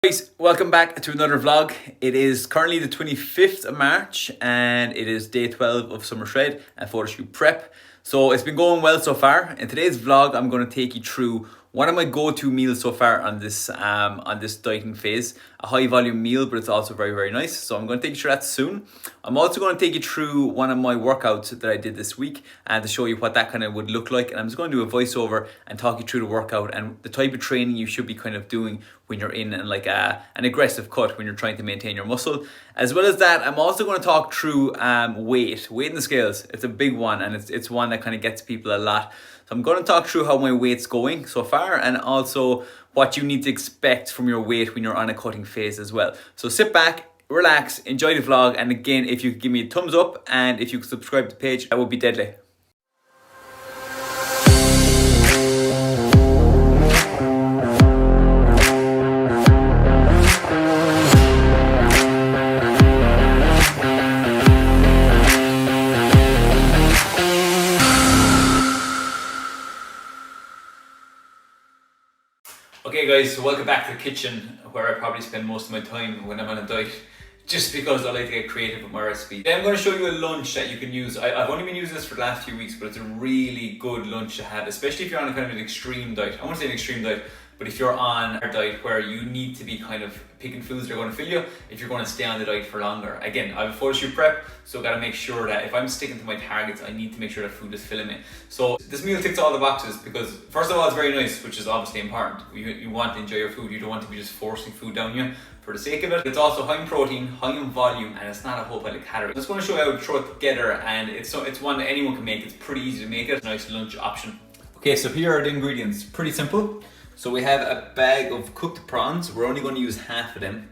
Guys, welcome back to another vlog. It is currently the 25th of March and it is day 12 of Summer Shred and photoshoot prep. So it's been going well so far. In today's vlog, I'm going to take you through one of my go-to meals so far on this dieting phase. A high volume meal, but it's also very, very nice. So I'm going to take you through that soon. I'm also going to take you through one of my workouts that I did this week and to show you what that kind of would look like. And I'm just going to do a voiceover and talk you through the workout and the type of training you should be kind of doing when you're in like an aggressive cut when you're trying to maintain your muscle. As well as that, I'm also going to talk through weight in the scales. It's a big one and it's one that kind of gets people a lot. So I'm going to talk through how my weight's going so far and also what you need to expect from your weight when you're on a cutting phase as well. So sit back, relax, enjoy the vlog, and again, if you could give me a thumbs up and if you could subscribe to the page, that would be deadly. Okay guys, so welcome back to the kitchen where I probably spend most of my time when I'm on a diet, just because I like to get creative with my recipes. Today I'm going to show you a lunch that you can use. I've only been using this for the last few weeks, but it's a really good lunch to have, especially if you're on a kind of an extreme diet. I won't say an extreme diet, but if you're on a diet where you need to be kind of picking foods that are going to fill you, if you're going to stay on the diet for longer. Again, I have a photo shoot prep, so I've got to make sure that if I'm sticking to my targets, I need to make sure that food is filling me. So this meal ticks all the boxes because first of all, it's very nice, which is obviously important. You want to enjoy your food. You don't want to be just forcing food down you for the sake of it. It's also high in protein, high in volume, and it's not a whole pile of calories. I'm just going to show you how to throw it together, and it's one that anyone can make. It's pretty easy to make it. It's a nice lunch option. Okay, so here are the ingredients. Pretty simple. So we have a bag of cooked prawns. We're only going to use half of them.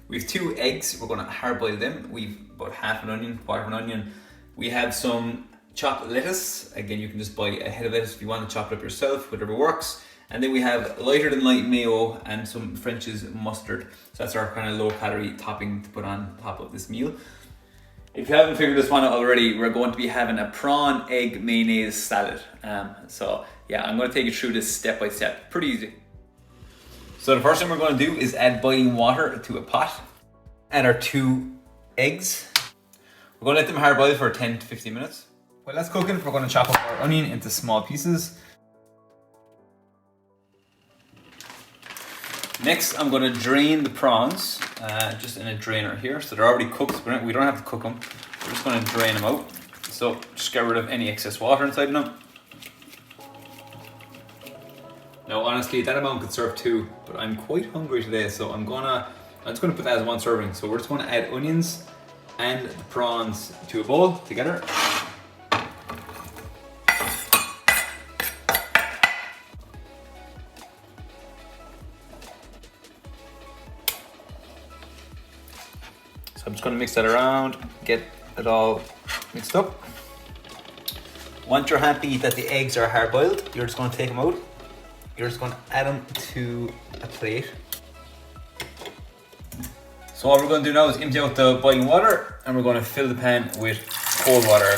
We have 2 eggs. We're going to hard boil them. We've about half an onion, quarter of an onion. We have some chopped lettuce. Again, you can just buy a head of lettuce if you want to chop it up yourself, whatever works. And then we have lighter than light mayo and some French's mustard. So that's our kind of low calorie topping to put on top of this meal. If you haven't figured this one out already, we're going to be having a prawn egg mayonnaise salad. So yeah, I'm going to take you through this step by step. Pretty easy. So the first thing we're going to do is add boiling water to a pot. Add our 2 eggs. We're going to let them hard boil for 10 to 15 minutes. While that's cooking, we're going to chop up our onion into small pieces. Next, I'm going to drain the prawns just in a drainer here. So they're already cooked. We don't have to cook them. We're just going to drain them out. So just get rid of any excess water inside them. Now, honestly, that amount could serve 2, but I'm quite hungry today, so I'm just gonna put that as 1 serving. So we're just going to add onions and the prawns to a bowl together. So I'm just going to mix that around, get it all mixed up. Once you're happy that the eggs are hard boiled, you're just going to take them out. You're just going to add them to a plate. So what we're going to do now is empty out the boiling water and we're going to fill the pan with cold water.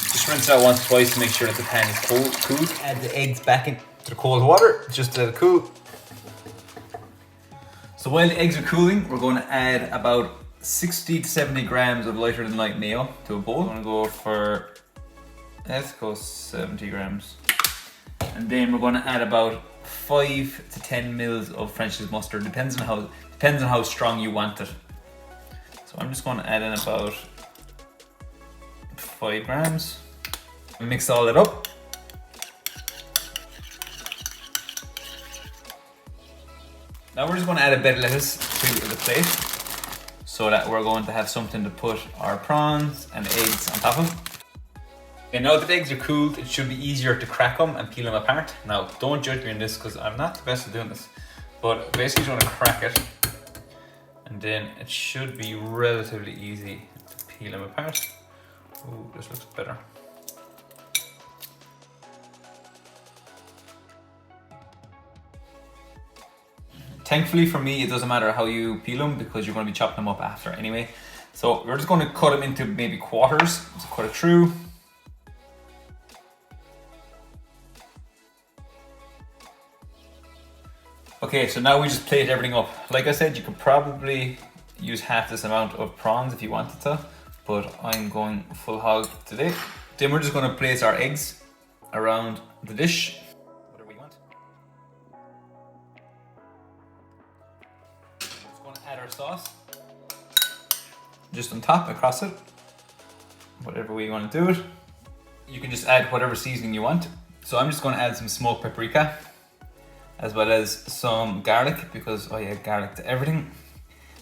Just rinse it out once or twice to make sure that the pan is cool. Add the eggs back into the cold water just to let it cool. So while the eggs are cooling, we're going to add about 60 to 70 grams of lighter than light mayo to a bowl. I'm going to go for, let's go 70 grams. And then we're going to add about 5 to 10 mils of French's mustard. Depends on how strong you want it. So I'm just going to add in about 5 grams. Mix all that up. Now we're just going to add a bit of lettuce to the plate so that we're going to have something to put our prawns and eggs on top of. Okay, now that the eggs are cooled, it should be easier to crack them and peel them apart. Now, don't judge me on this because I'm not the best at doing this, but basically you want to crack it and then it should be relatively easy to peel them apart. Ooh, this looks better. Thankfully for me, it doesn't matter how you peel them because you're going to be chopping them up after anyway. So we're just going to cut them into maybe quarters. So cut it through. Okay, so now we just plate everything up. Like I said, you could probably use half this amount of prawns if you wanted to, but I'm going full hog today. Then we're just going to place our eggs around the dish, whatever you want. We're just going to add our sauce just on top, across it, whatever way you want to do it. You can just add whatever seasoning you want. So I'm just going to add some smoked paprika, as well as some garlic, because I add garlic to everything.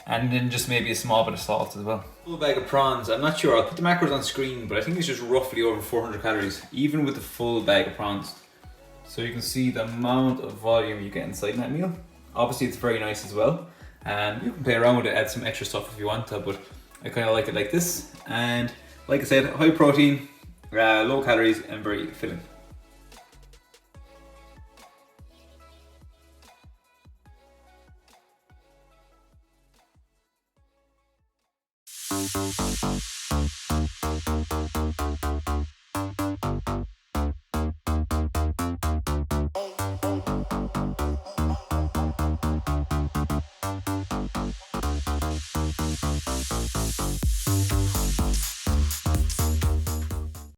And then just maybe a small bit of salt as well. Full bag of prawns, I'm not sure, I'll put the macros on screen, but I think it's just roughly over 400 calories, even with the full bag of prawns. So you can see the amount of volume you get inside that meal. Obviously it's very nice as well. And you can play around with it, add some extra stuff if you want to, but I kind of like it like this. And like I said, high protein, low calories, and very filling.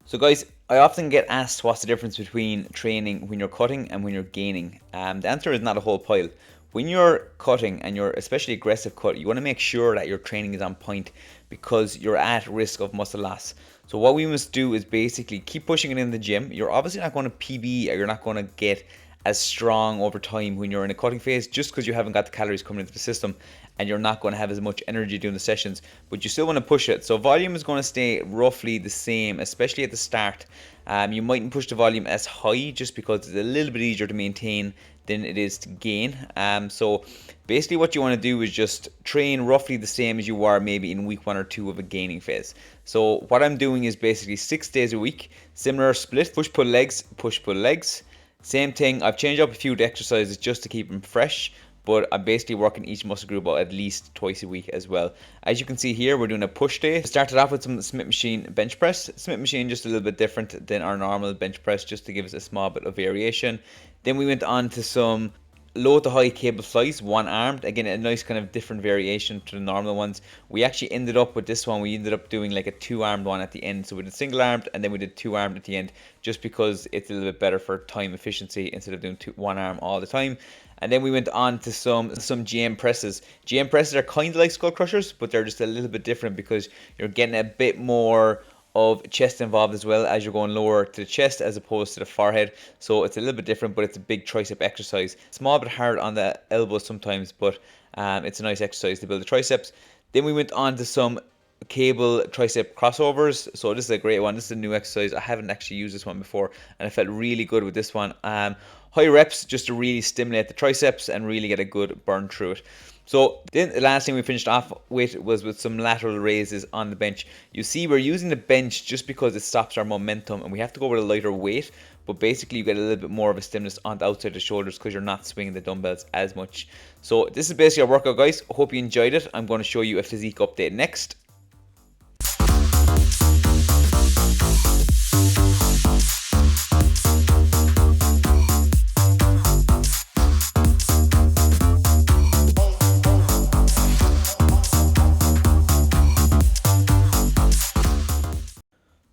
So guys, I often get asked what's the difference between training when you're cutting and when you're gaining. The answer is not a whole pile. When you're cutting and you're especially aggressive cut, you want to make sure that your training is on point because you're at risk of muscle loss. So what we must do is basically keep pushing it in the gym. You're obviously not going to PB, or you're not going to get as strong over time when you're in a cutting phase, just because you haven't got the calories coming into the system, and you're not going to have as much energy doing the sessions, but you still want to push it. So volume is going to stay roughly the same, especially at the start. You mightn't push the volume as high just because it's a little bit easier to maintain than it is to gain. So basically what you want to do is just train roughly the same as you were maybe in week 1 or 2 of a gaining phase. So what I'm doing is basically 6 days a week, similar split, push pull legs, push pull legs. Same thing, I've changed up a few exercises just to keep them fresh, but I'm basically working each muscle group out at least twice a week as well. As you can see here, we're doing a push day. Started off with some Smith machine bench press. Smith machine just a little bit different than our normal bench press, just to give us a small bit of variation. Then we went on to some low to high cable flies, one armed. Again, a nice kind of different variation to the normal ones. We actually ended up with this one, we ended up doing like a 2-armed one at the end. So we did single armed and then we did 2-armed at the end, just because it's a little bit better for time efficiency instead of doing 1 arm all the time. And then we went on to some GM presses. GM presses are kind of like skull crushers, but they're just a little bit different because you're getting a bit more of chest involved as well as you're going lower to the chest as opposed to the forehead. So it's a little bit different, but it's a big tricep exercise. Small bit hard on the elbows sometimes, but it's a nice exercise to build the triceps. Then we went on to some cable tricep crossovers. So this is a great one. This is a new exercise. I haven't actually used this one before, and I felt really good with this one. High reps just to really stimulate the triceps and really get a good burn through it. So then the last thing we finished off with was with some lateral raises on the bench. You see, we're using the bench just because it stops our momentum, and we have to go with a lighter weight, but basically you get a little bit more of a stimulus on the outside of the shoulders because you're not swinging the dumbbells as much. So this is basically our workout, guys. Hope you enjoyed it. I'm going to show you a physique update next.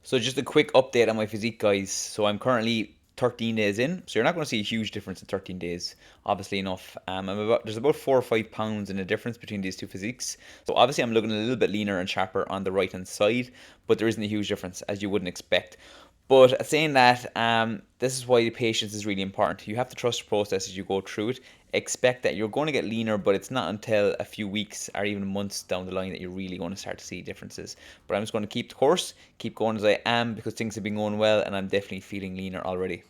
So just a quick update on my physique, guys. So I'm currently 13 days in, so you're not going to see a huge difference in 13 days, obviously enough. There's about 4 or 5 pounds in the difference between these two physiques. So obviously I'm looking a little bit leaner and sharper on the right hand side, but there isn't a huge difference as you wouldn't expect. But saying that, this is why the patience is really important. You have to trust the process as you go through it. Expect that you're going to get leaner, but it's not until a few weeks or even months down the line that you're really going to start to see differences. But I'm just going to keep the course, keep going as I am, because things have been going well and I'm definitely feeling leaner already.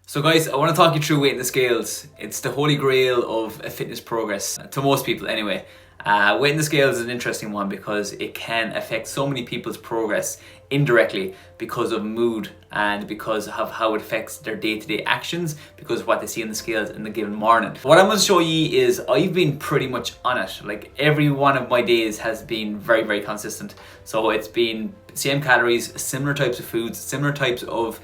So guys, I want to talk you through weight in the scales. It's the holy grail of a fitness progress, to most people anyway. Weighing the scales is an interesting one because it can affect so many people's progress indirectly because of mood and because of how it affects their day-to-day actions, because of what they see on the scales in the given morning. What I'm going to show you is I've been pretty much on it. Like every one of my days has been very, very consistent. So it's been same calories, similar types of foods, similar types of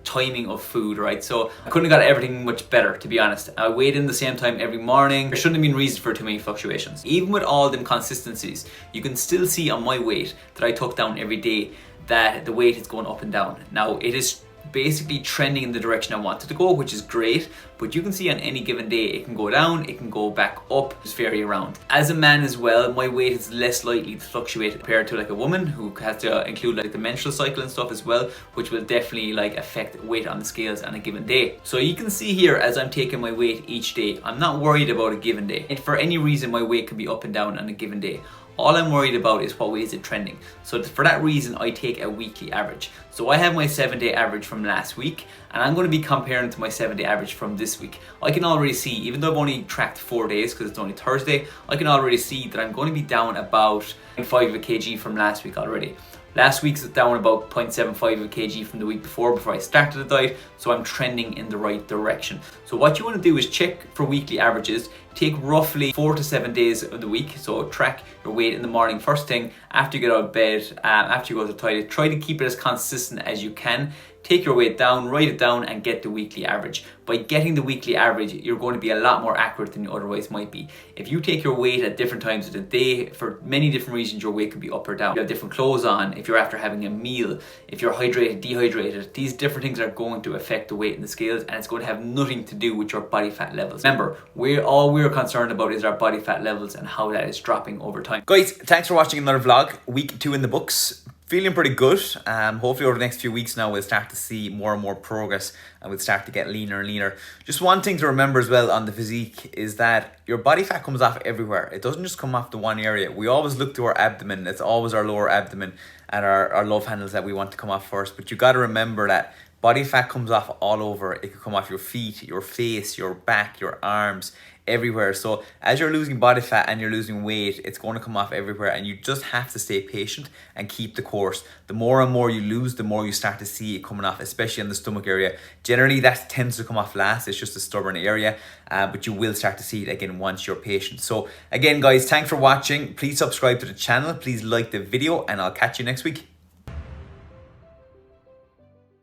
timing of food, right? So I couldn't have got everything much better, to be honest. I weighed in the same time every morning. There shouldn't have been reason for too many fluctuations. Even with all them consistencies, you can still see on my weight that I took down every day that the weight is going up and down. Now it is basically trending in the direction I wanted to go, which is great, but you can see on any given day it can go down, it can go back up, just vary around. As a man as well, my weight is less likely to fluctuate compared to like a woman who has to include like the menstrual cycle and stuff as well, which will definitely like affect weight on the scales on a given day. So you can see here as I'm taking my weight each day, I'm not worried about a given day. And for any reason my weight could be up and down on a given day. All I'm worried about is what way is it trending. So for that reason, I take a weekly average. So I have my 7-day average from last week, and I'm going to be comparing to my 7-day average from this week. I can already see, even though I've only tracked 4 days because it's only Thursday, I can already see that I'm going to be down about 0.5 kg from last week already. Last week's down about 0.75 kg from the week before I started the diet, so I'm trending in the right direction. So what you want to do is check for weekly averages, take roughly 4 to 7 days of the week, so track your weight in the morning first thing, after you get out of bed, after you go to the toilet, try to keep it as consistent as you can. Take your weight down, write it down and get the weekly average. By getting the weekly average, you're going to be a lot more accurate than you otherwise might be. If you take your weight at different times of the day, for many different reasons, your weight could be up or down. You have different clothes on, if you're after having a meal, if you're hydrated, dehydrated, these different things are going to affect the weight in the scales, and it's going to have nothing to do with your body fat levels. Remember, all we're concerned about is our body fat levels and how that is dropping over time. Guys, thanks for watching another vlog. Week 2 in the books. Feeling pretty good. Hopefully over the next few weeks now we'll start to see more and more progress and we'll start to get leaner and leaner. Just one thing to remember as well on the physique is that your body fat comes off everywhere. It doesn't just come off the one area. We always look to our abdomen. It's always our lower abdomen and our love handles that we want to come off first. But you got to remember that body fat comes off all over. It could come off your feet, your face, your back, your arms, everywhere. So as you're losing body fat and you're losing weight, it's going to come off everywhere, and you just have to stay patient and keep the course. The more and more you lose, the more you start to see it coming off, especially in the stomach area. Generally that tends to come off last. It's just a stubborn area, but you will start to see it again once you're patient. So again guys, thanks for watching. Please subscribe to the channel, please like the video, and I'll catch you next week.